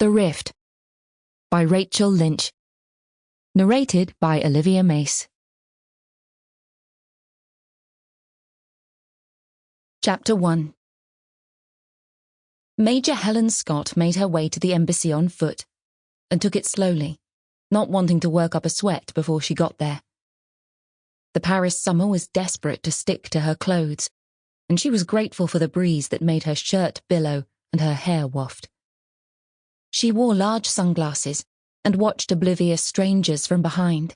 The Rift by Rachel Lynch. Narrated by Olivia Mace. Chapter 1. Major Helen Scott made her way to the embassy on foot, and took it slowly, not wanting to work up a sweat before she got there. The Paris summer was desperate to stick to her clothes, and she was grateful for the breeze that made her shirt billow and her hair waft. She wore large sunglasses and watched oblivious strangers from behind.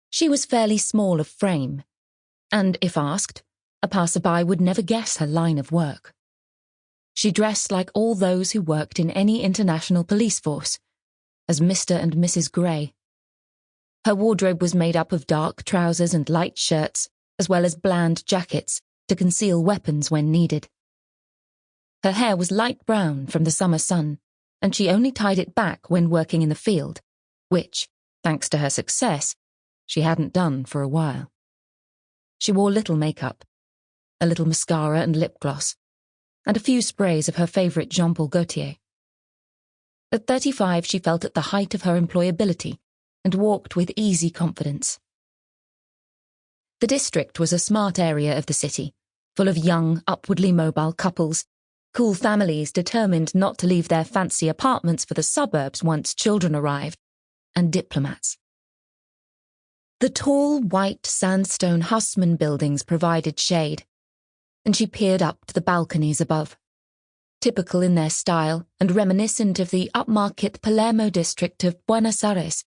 She was fairly small of frame, and if asked, a passerby would never guess her line of work. She dressed like all those who worked in any international police force, as Mr. and Mrs. Grey. Her wardrobe was made up of dark trousers and light shirts, as well as bland jackets to conceal weapons when needed. Her hair was light brown from the summer sun, and she only tied it back when working in the field, which, thanks to her success, she hadn't done for a while. She wore little makeup, a little mascara and lip gloss, and a few sprays of her favourite Jean Paul Gaultier. At 35, she felt at the height of her employability and walked with easy confidence. The district was a smart area of the city, full of young, upwardly mobile couples, cool families determined not to leave their fancy apartments for the suburbs once children arrived, and diplomats. The tall, white sandstone Hussman buildings provided shade, and she peered up to the balconies above, typical in their style and reminiscent of the upmarket Palermo district of Buenos Aires,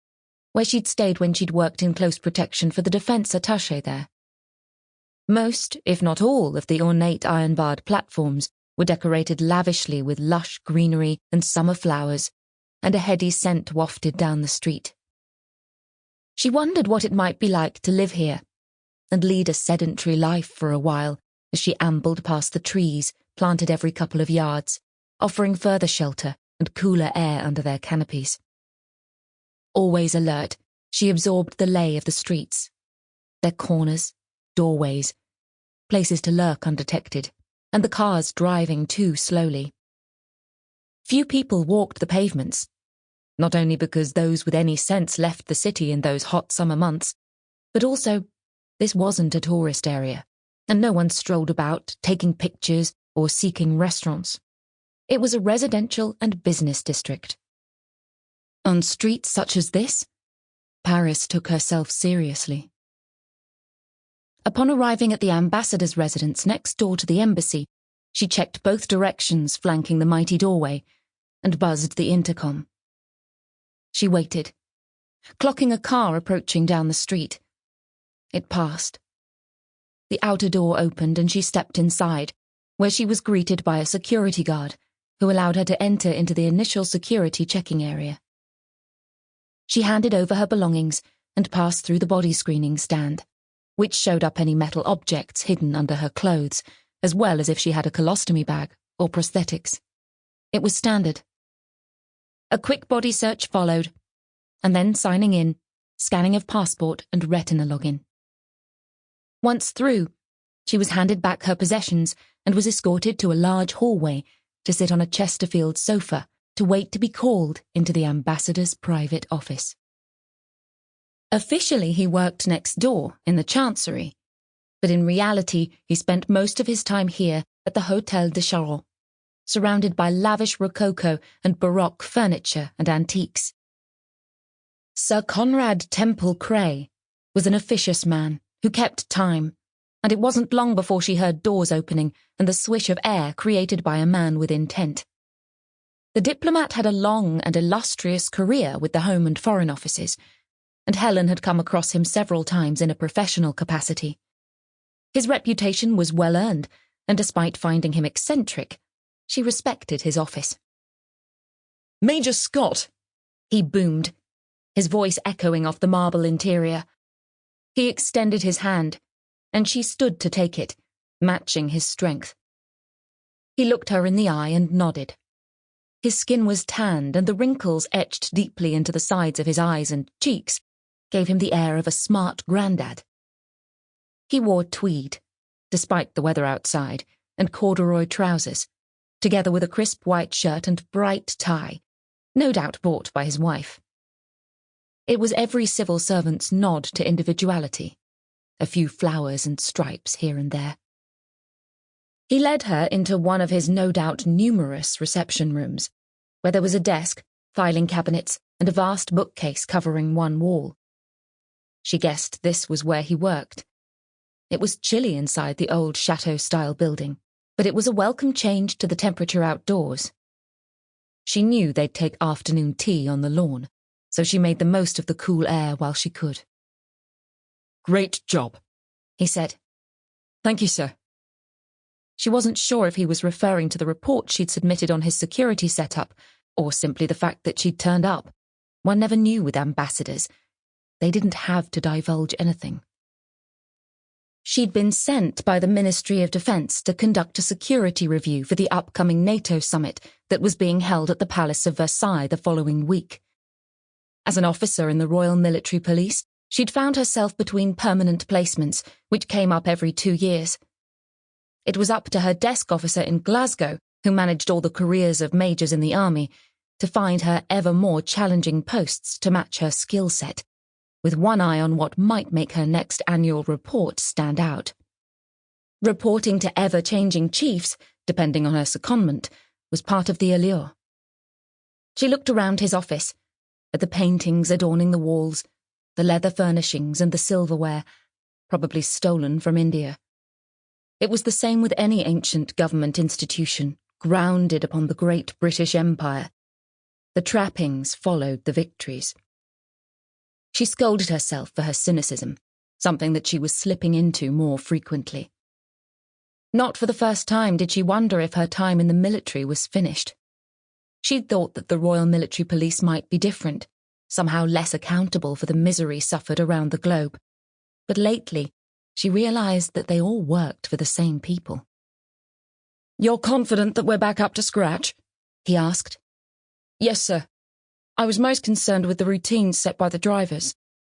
where she'd stayed when she'd worked in close protection for the defense attaché there. Most, if not all, of the ornate iron-barred platforms were decorated lavishly with lush greenery and summer flowers, and a heady scent wafted down the street. She wondered what it might be like to live here and lead a sedentary life for a while as she ambled past the trees planted every couple of yards, offering further shelter and cooler air under their canopies. Always alert, she absorbed the lay of the streets, their corners, doorways, places to lurk undetected, and the cars driving too slowly. Few people walked the pavements, not only because those with any sense left the city in those hot summer months, but also this wasn't a tourist area, and no one strolled about taking pictures or seeking restaurants. It was a residential and business district. On streets such as this, Paris took herself seriously. Upon arriving at the ambassador's residence next door to the embassy, she checked both directions flanking the mighty doorway and buzzed the intercom. She waited, clocking a car approaching down the street. It passed. The outer door opened and she stepped inside, where she was greeted by a security guard who allowed her to enter into the initial security checking area. She handed over her belongings and passed through the body screening stand, which showed up any metal objects hidden under her clothes, as well as if she had a colostomy bag or prosthetics. It was standard. A quick body search followed, and then signing in, scanning of passport and retina login. Once through, she was handed back her possessions and was escorted to a large hallway to sit on a Chesterfield sofa to wait to be called into the ambassador's private office. Officially, he worked next door in the Chancery, but in reality, he spent most of his time here at the Hôtel de Charon, surrounded by lavish rococo and baroque furniture and antiques. Sir Conrad Temple Cray was an officious man who kept time, and it wasn't long before she heard doors opening and the swish of air created by a man with intent. The diplomat had a long and illustrious career with the Home and Foreign Offices, and Helen had come across him several times in a professional capacity. His reputation was well earned, and despite finding him eccentric, she respected his office. "Major Scott!" he boomed, his voice echoing off the marble interior. He extended his hand, and she stood to take it, matching his strength. He looked her in the eye and nodded. His skin was tanned, and the wrinkles etched deeply into the sides of his eyes and cheeks gave him the air of a smart grandad. He wore tweed, despite the weather outside, and corduroy trousers, together with a crisp white shirt and bright tie, no doubt bought by his wife. It was every civil servant's nod to individuality, a few flowers and stripes here and there. He led her into one of his no doubt numerous reception rooms, where there was a desk, filing cabinets, and a vast bookcase covering one wall. She guessed this was where he worked. It was chilly inside the old chateau-style building, but it was a welcome change to the temperature outdoors. She knew they'd take afternoon tea on the lawn, so she made the most of the cool air while she could. "Great job," he said. "Thank you, sir." She wasn't sure if he was referring to the report she'd submitted on his security setup, or simply the fact that she'd turned up. One never knew with ambassadors. They didn't have to divulge anything. She'd been sent by the Ministry of Defence to conduct a security review for the upcoming NATO summit that was being held at the Palace of Versailles the following week. As an officer in the Royal Military Police, she'd found herself between permanent placements, which came up every 2 years. It was up to her desk officer in Glasgow, who managed all the careers of majors in the army, to find her ever more challenging posts to match her skill set, with one eye on what might make her next annual report stand out. Reporting to ever-changing chiefs, depending on her secondment, was part of the allure. She looked around his office, at the paintings adorning the walls, the leather furnishings and the silverware, probably stolen from India. It was the same with any ancient government institution, grounded upon the great British Empire. The trappings followed the victories. She scolded herself for her cynicism, something that she was slipping into more frequently. Not for the first time did she wonder if her time in the military was finished. She'd thought that the Royal Military Police might be different, somehow less accountable for the misery suffered around the globe. But lately, she realised that they all worked for the same people. "You're confident that we're back up to scratch?" he asked. "Yes, sir. I was most concerned with the routines set by the drivers.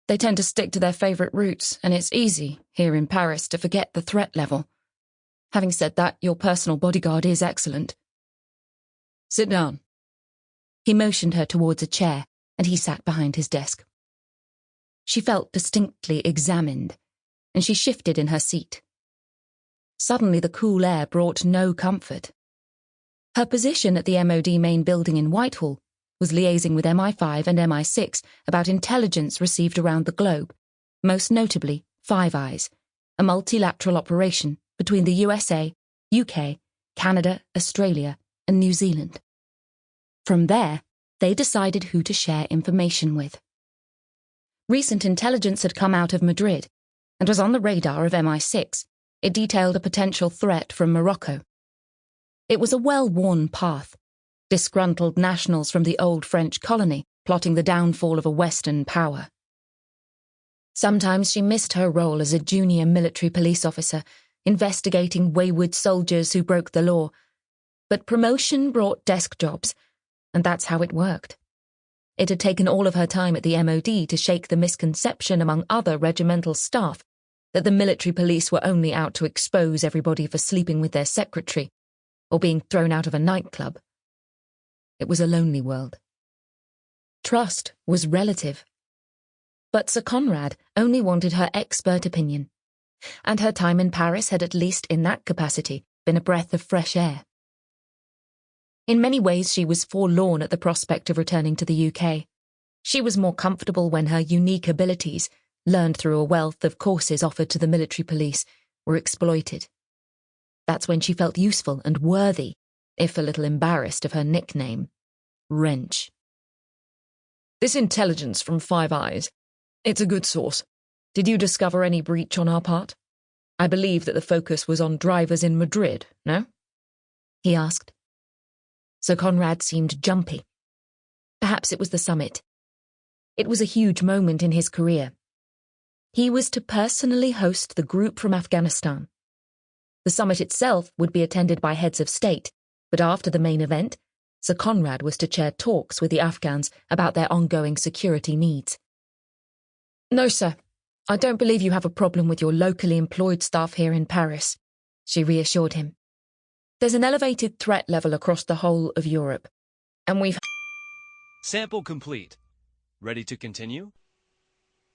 They tend to stick to their favourite routes, and it's easy, here in Paris, to forget the threat level. Having said that, your personal bodyguard is excellent." "Sit down." He motioned her towards a chair, and he sat behind his desk. She felt distinctly examined, and she shifted in her seat. Suddenly the cool air brought no comfort. Her position at the MOD main building in Whitehall was liaising with MI5 and MI6 about intelligence received around the globe, most notably Five Eyes, a multilateral operation between the USA, UK, Canada, Australia, and New Zealand. From there, they decided who to share information with. Recent intelligence had come out of Madrid and was on the radar of MI6. It detailed a potential threat from Morocco. It was a well-worn path, disgruntled nationals from the old French colony plotting the downfall of a Western power. Sometimes she missed her role as a junior military police officer, investigating wayward soldiers who broke the law. But promotion brought desk jobs, and that's how it worked. It had taken all of her time at the MOD to shake the misconception among other regimental staff that the military police were only out to expose everybody for sleeping with their secretary or being thrown out of a nightclub. It was a lonely world. Trust was relative. But Sir Conrad only wanted her expert opinion, and her time in Paris had, at least in that capacity, been a breath of fresh air. In many ways she was forlorn at the prospect of returning to the UK. She was more comfortable when her unique abilities, learned through a wealth of courses offered to the military police, were exploited. That's when she felt useful and worthy, if a little embarrassed of her nickname, Wrench. "This intelligence from Five Eyes, it's a good source. Did you discover any breach on our part? I believe that the focus was on drivers in Madrid, no?" he asked. Sir Conrad seemed jumpy. Perhaps it was the summit. It was a huge moment in his career. He was to personally host the group from Afghanistan. The summit itself would be attended by heads of state, but after the main event, Sir Conrad was to chair talks with the Afghans about their ongoing security needs. "No, sir. I don't believe you have a problem with your locally employed staff here in Paris," she reassured him. There's an elevated threat level across the whole of Europe, and we've... Sample complete. Ready to continue?